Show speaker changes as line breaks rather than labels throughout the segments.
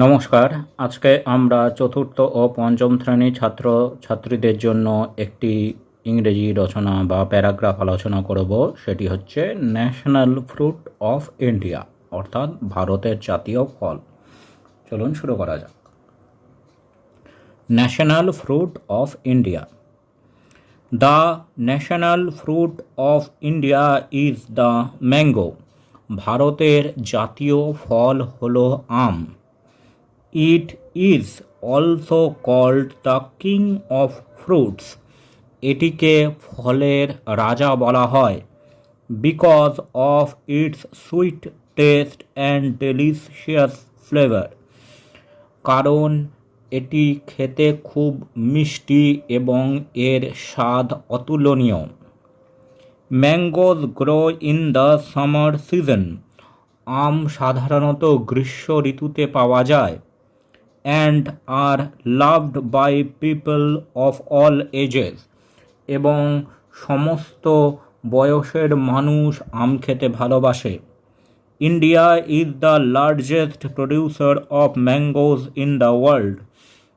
নমস্কার। আজকে আমরা চতুর্থ ও পঞ্চম শ্রেণীর ছাত্রছাত্রীদের জন্য একটি ইংরেজি রচনা বা প্যারাগ্রাফ আলোচনা করব। সেটি হচ্ছে ন্যাশনাল ফ্রুট অফ ইন্ডিয়া, অর্থাৎ ভারতের জাতীয় ফল। চলুন শুরু করা যাক। National fruit of India. The national fruit of India is the mango. ভারতের জাতীয় ফল হলো আম। It is also called the king of fruits. এটিকে ফলের রাজা বলা হয় because of its sweet taste and delicious flavor. কারণ এটি খেতে খুব মিষ্টি এবং এর স্বাদ অতুলনীয়। Mangoes grow in the summer season. আম সাধারণত গ্রীষ্ম ঋতুতে পাওয়া যায়। and are loved by people of all ages. এবং সমস্ত বয়সের মানুষ আম খেতে ভালোবাসে। India is the largest producer of mangoes in the world.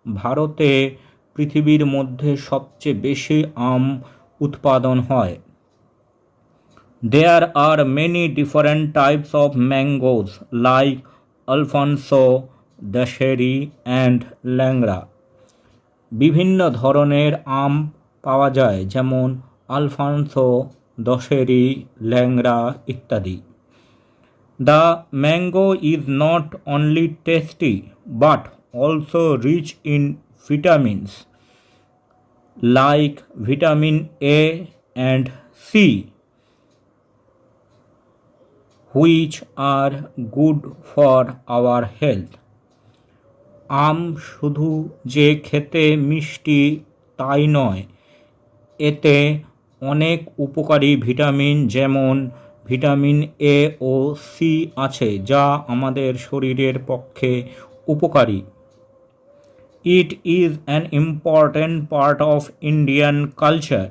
ভারতে পৃথিবীর মধ্যে সবচেয়ে বেশি আম উৎপাদন হয়। There are many different types of mangoes like Alphonso, Dasheri and Langra. বিভিন্ন ধরনের আম পাওয়া যায়, যেমন আলফানসো, দশেরি, ল্যাংড়া ইত্যাদি। The mango is not only tasty but also rich in vitamins like vitamin A and C, which are good for our health. আম শুধু যে খেতে মিষ্টি তাই নয়, এতে অনেক উপকারী ভিটামিন যেমন ভিটামিন এ ও সি আছে, যা আমাদের শরীরের পক্ষে উপকারী। It is an important part of Indian culture.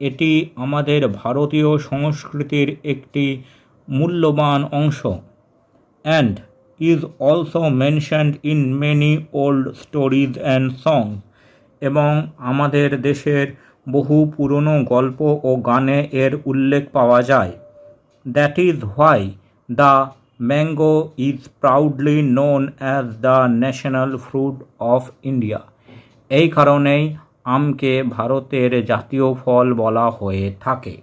এটি আমাদের ভারতীয় সংস্কৃতির একটি মূল্যবান অংশ। And is also mentioned in many old stories and songs. এবং আমাদের দেশের বহু পুরনো গল্প ও গানে এর উল্লেখ পাওয়া যায়। That is why the mango is proudly known as the national fruit of India. এই কারণেই আমকে ভারতের জাতীয় ফল বলা হয়ে থাকে।